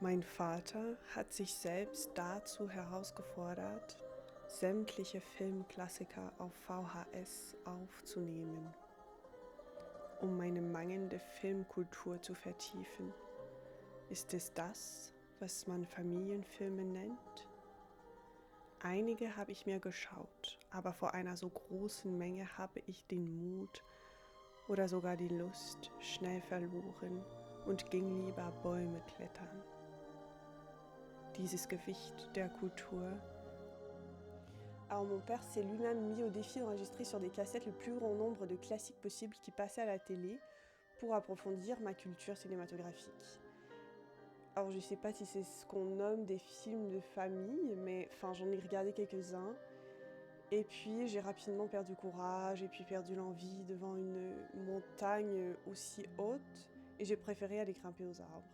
Mein Vater hat sich selbst dazu herausgefordert, sämtliche Filmklassiker auf VHS aufzunehmen, um meine mangelnde Filmkultur zu vertiefen. Ist es das, was man Familienfilme nennt? Einige habe ich mir geschaut, aber vor einer so großen Menge habe ich den Mut oder sogar die Lust schnell verloren und ging lieber Bäume klettern. Dieses Gewicht der Kultur. Alors mon père s'est lui-même mis au défi d'enregistrer sur des cassettes le plus grand nombre de classiques possibles qui passaient à la télé pour approfondir ma culture cinématographique. Alors je sais pas si c'est ce qu'on nomme des films de famille, mais enfin j'en ai regardé quelques-uns. Et puis j'ai rapidement perdu courage et puis perdu l'envie devant une montagne aussi haute et j'ai préféré aller grimper aux arbres.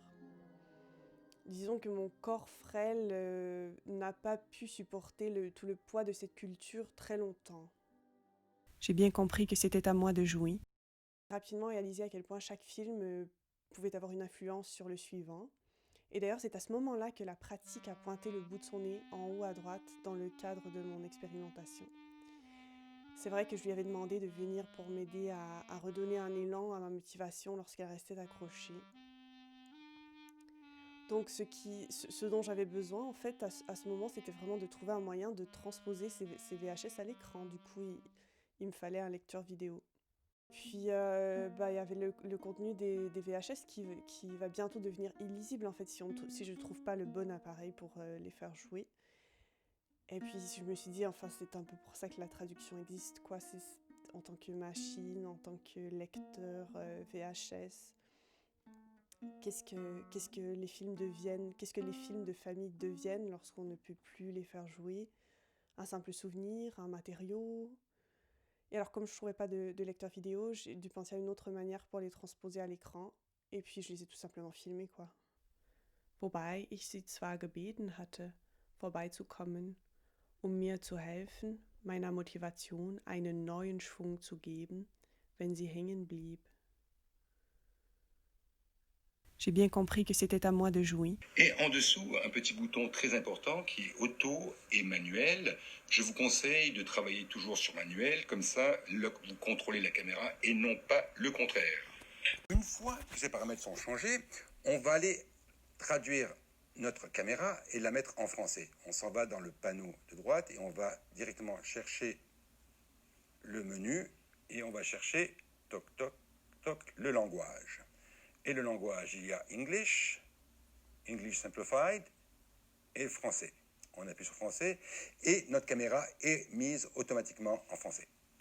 Disons que mon corps frêle n'a pas pu supporter tout le poids de cette culture très longtemps. J'ai bien compris que c'était à moi de jouer. J'ai rapidement réalisé à quel point chaque film pouvait avoir une influence sur le suivant. Et d'ailleurs, c'est à ce moment-là que la pratique a pointé le bout de son nez en haut à droite dans le cadre de mon expérimentation. C'est vrai que je lui avais demandé de venir pour m'aider à redonner un élan à ma motivation lorsqu'elle restait accrochée. Donc ce dont j'avais besoin en fait à ce moment, c'était vraiment de trouver un moyen de transposer ces VHS à l'écran. Du coup, il me fallait un lecteur vidéo. Puis il y avait le contenu des VHS qui va bientôt devenir illisible en fait si je ne trouve pas le bon appareil pour les faire jouer. Et puis je me suis dit, enfin c'est un peu pour ça que la traduction existe, quoi. C'est en tant que machine, en tant que lecteur VHS. Qu'est-ce que les films deviennent, qu'est-ce que les films de famille deviennent lorsqu'on ne peut plus les faire jouer? Un simple souvenir, un matériau? Et alors comme je ne trouvais pas de lecteur vidéo, j'ai dû penser à une autre manière pour les transposer à l'écran. Et puis je les ai tout simplement filmés, quoi. Wobei ich sie zwar gebeten hatte, vorbeizukommen, mir zu helfen, meiner Motivation einen neuen Schwung zu geben, wenn sie hängen blieb. J'ai bien compris que c'était à moi de jouer. Et en dessous, un petit bouton très important qui est auto et manuel. Je vous conseille de travailler toujours sur manuel, comme ça vous contrôlez la caméra et non pas le contraire. Une fois que ces paramètres sont changés, on va aller traduire notre caméra et la mettre en français. On s'en va dans le panneau de droite et on va directement chercher le menu et on va chercher, toc, toc, toc, le langage. Et le langage, il y a English, English Simplified et français. On appuie sur français et notre caméra est mise automatiquement en français.